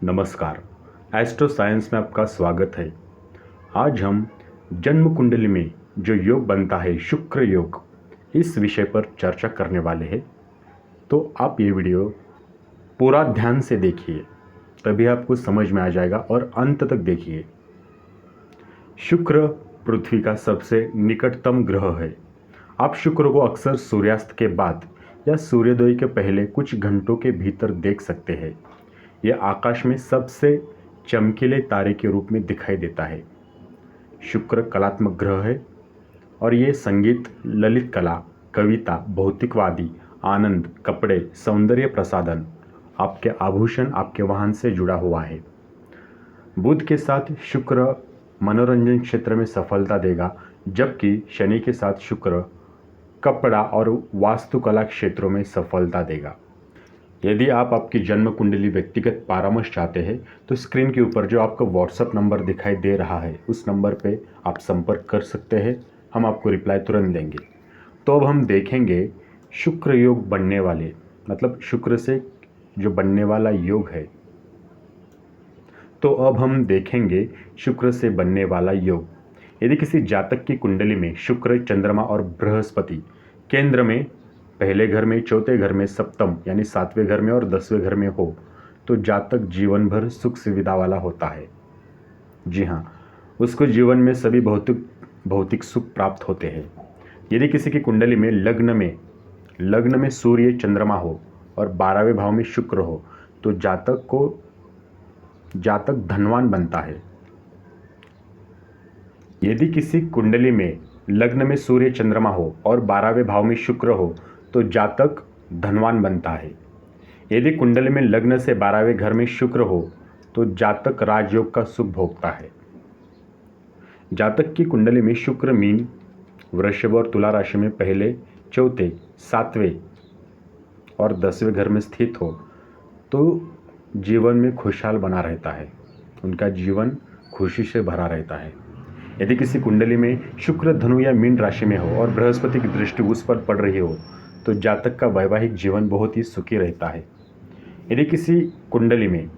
नमस्कार। Astro science में आपका स्वागत है। आज हम जन्म कुंडली में जो योग बनता है शुक्र योग, इस विषय पर चर्चा करने वाले हैं। तो आप ये वीडियो पूरा ध्यान से देखिए, तभी आपको समझ में आ जाएगा और अंत तक देखिए। शुक्र पृथ्वी का सबसे निकटतम ग्रह है। आप शुक्र को अक्सर सूर्यास्त के बाद या सूर्योदय के पहले कुछ घंटों के भीतर देख सकते हैं। यह आकाश में सबसे चमकीले तारे के रूप में दिखाई देता है। शुक्र कलात्मक ग्रह है और ये संगीत, ललित कला, कविता, भौतिकवादी, आनंद, कपड़े, सौंदर्य प्रसाधन, आपके आभूषण, आपके वाहन से जुड़ा हुआ है। बुध के साथ शुक्र मनोरंजन क्षेत्र में सफलता देगा, जबकि शनि के साथ शुक्र कपड़ा और वास्तुकला क्षेत्रों में सफलता देगा। यदि आप आपकी जन्म कुंडली व्यक्तिगत परामर्श चाहते हैं तो स्क्रीन के ऊपर जो आपका व्हाट्सएप नंबर दिखाई दे रहा है उस नंबर पे आप संपर्क कर सकते हैं। हम आपको रिप्लाई तुरंत देंगे। तो अब हम देखेंगे शुक्र योग बनने वाले, मतलब शुक्र से जो बनने वाला योग है। तो अब हम देखेंगे शुक्र से बनने वाला योग। यदि किसी जातक की कुंडली में शुक्र, चंद्रमा और बृहस्पति केंद्र में, पहले घर में, चौथे घर में, सप्तम यानी 7वें घर में और 10वें घर में हो तो जातक जीवन भर सुख सुविधा वाला होता है। जी हाँ, उसको जीवन में सभी भौतिक सुख प्राप्त होते हैं। यदि किसी की कुंडली में लग्न में सूर्य, चंद्रमा हो और 12वें भाव में शुक्र हो तो जातक धनवान बनता है। यदि किसी कुंडली में लग्न में सूर्य, चंद्रमा हो और 12वें भाव में शुक्र हो तो जातक धनवान बनता है। यदि कुंडली में लग्न से 12वें घर में शुक्र हो तो जातक राजयोग का सुख भोगता है। जातक की कुंडली में शुक्र मीन, वृषभ और तुला राशि में पहले, चौथे, 7वें और 10वें घर में स्थित हो तो जीवन में खुशहाल बना रहता है, उनका जीवन खुशी से भरा रहता है। यदि किसी कुंडली में शुक्र धनु या मीन राशि में हो और बृहस्पति की दृष्टि उस पर पड़ रही हो तो जातक का वैवाहिक जीवन बहुत ही सुखी रहता है। यदि किसी कुंडली में,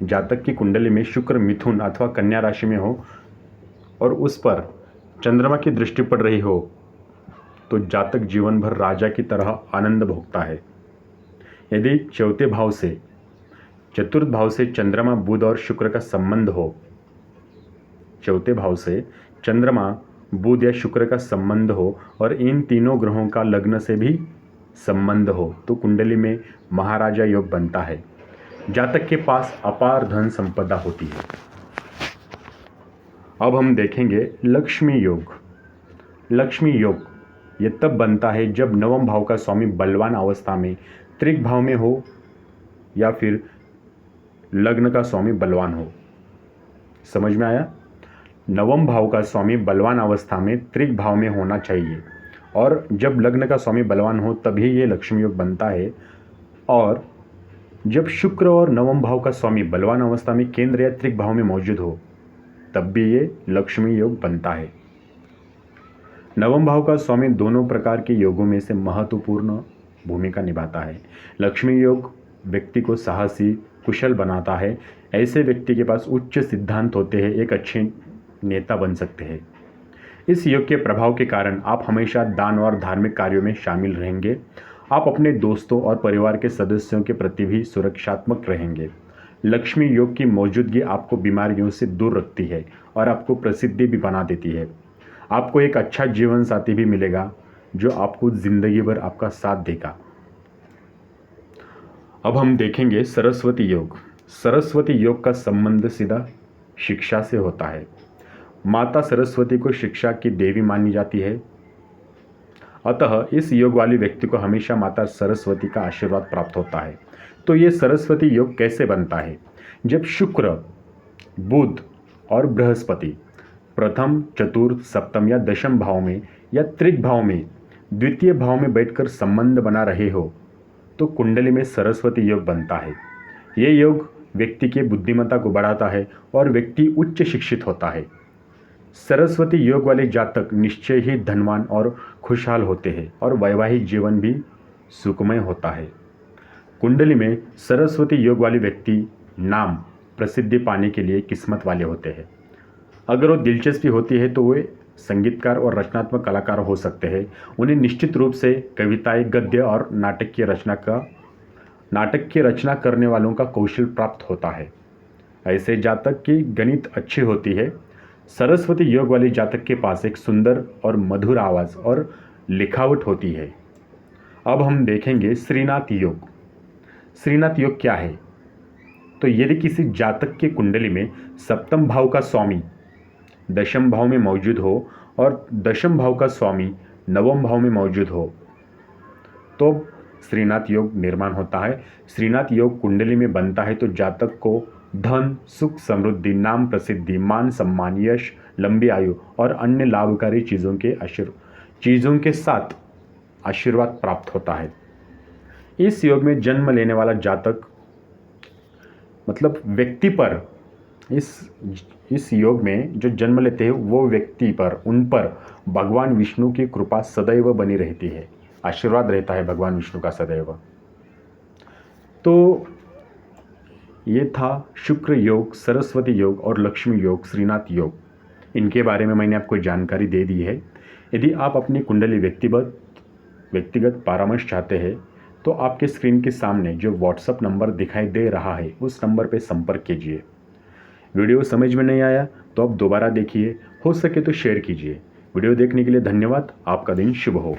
जातक की कुंडली में शुक्र मिथुन अथवा कन्या राशि में हो और उस पर चंद्रमा की दृष्टि पड़ रही हो तो जातक जीवन भर राजा की तरह आनंद भोगता है। यदि चौथे भाव से, चतुर्थ भाव से चंद्रमा, बुध और शुक्र का संबंध हो, चौथे भाव से चंद्रमा, बुध या शुक्र का संबंध हो और इन तीनों ग्रहों का लग्न से भी संबंध हो तो कुंडली में महाराजा योग बनता है। जातक के पास अपार धन संपदा होती है। अब हम देखेंगे लक्ष्मी योग। लक्ष्मी योग ये तब बनता है जब नवम भाव का स्वामी बलवान अवस्था में त्रिक भाव में हो या फिर लग्न का स्वामी बलवान हो। समझ में आया? नवम भाव का स्वामी बलवान अवस्था में त्रिक भाव में होना चाहिए और जब लग्न का स्वामी बलवान हो तभी ये लक्ष्मी योग बनता है। और जब शुक्र और नवम भाव का स्वामी बलवान अवस्था में केंद्र या त्रिक भाव में मौजूद हो तब भी ये लक्ष्मी योग बनता है। नवम भाव का स्वामी दोनों प्रकार के योगों में से महत्वपूर्ण भूमिका निभाता है। लक्ष्मी योग व्यक्ति को साहसी, कुशल बनाता है। ऐसे व्यक्ति के पास उच्च सिद्धांत होते हैं, एक अच्छे नेता बन सकते हैं। इस योग के प्रभाव के कारण आप हमेशा दान और धार्मिक कार्यों में शामिल रहेंगे। आप अपने दोस्तों और परिवार के सदस्यों के प्रति भी सुरक्षात्मक रहेंगे। लक्ष्मी योग की मौजूदगी आपको बीमारियों से दूर रखती है और आपको प्रसिद्धि भी बना देती है। आपको एक अच्छा जीवन साथी भी मिलेगा जो आपको जिंदगी भर आपका साथ देगा। अब हम देखेंगे सरस्वती योग। सरस्वती योग का संबंध सीधा शिक्षा से होता है। माता सरस्वती को शिक्षा की देवी मानी जाती है, अतः इस योग वाले व्यक्ति को हमेशा माता सरस्वती का आशीर्वाद प्राप्त होता है। तो ये सरस्वती योग कैसे बनता है? जब शुक्र, बुध और बृहस्पति प्रथम, चतुर्थ, सप्तम या दशम भाव में या त्रिक भाव में द्वितीय भाव में बैठकर संबंध बना रहे हो तो कुंडली में सरस्वती योग बनता है। ये योग व्यक्ति की बुद्धिमत्ता को बढ़ाता है और व्यक्ति उच्च शिक्षित होता है। सरस्वती योग वाले जातक निश्चय ही धनवान और खुशहाल होते हैं और वैवाहिक जीवन भी सुखमय होता है। कुंडली में सरस्वती योग वाले व्यक्ति नाम प्रसिद्धि पाने के लिए किस्मत वाले होते हैं। अगर वो दिलचस्पी होती है तो वे संगीतकार और रचनात्मक कलाकार हो सकते हैं। उन्हें निश्चित रूप से कविताएं, गद्य और नाटक की रचना करने वालों का कौशल प्राप्त होता है। ऐसे जातक की गणित अच्छी होती है। सरस्वती योग वाले जातक के पास एक सुंदर और मधुर आवाज़ और लिखावट होती है। अब हम देखेंगे श्रीनाथ योग। श्रीनाथ योग क्या है? तो यदि किसी जातक की कुंडली में सप्तम भाव का स्वामी दशम भाव में मौजूद हो और दशम भाव का स्वामी नवम भाव में मौजूद हो तो श्रीनाथ योग निर्माण होता है। श्रीनाथ योग कुंडली में बनता है तो जातक को धन, सुख, समृद्धि, नाम, प्रसिद्धि, मान, सम्मान, यश, लंबी आयु और अन्य लाभकारी चीज़ों के साथ आशीर्वाद प्राप्त होता है। इस योग में जन्म लेने वाला जातक मतलब व्यक्ति पर इस योग में जो जन्म लेते हैं वो व्यक्ति पर उन पर भगवान विष्णु की कृपा सदैव बनी रहती है, आशीर्वाद रहता है भगवान विष्णु का सदैव। तो ये था शुक्र योग, सरस्वती योग और लक्ष्मी योग, श्रीनाथ योग। इनके बारे में मैंने आपको जानकारी दे दी है। यदि आप अपनी कुंडली व्यक्तिगत परामर्श चाहते हैं तो आपके स्क्रीन के सामने जो व्हाट्सएप नंबर दिखाई दे रहा है उस नंबर पर संपर्क कीजिए। वीडियो समझ में नहीं आया तो आप दोबारा देखिए, हो सके तो शेयर कीजिए। वीडियो देखने के लिए धन्यवाद। आपका दिन शुभ हो।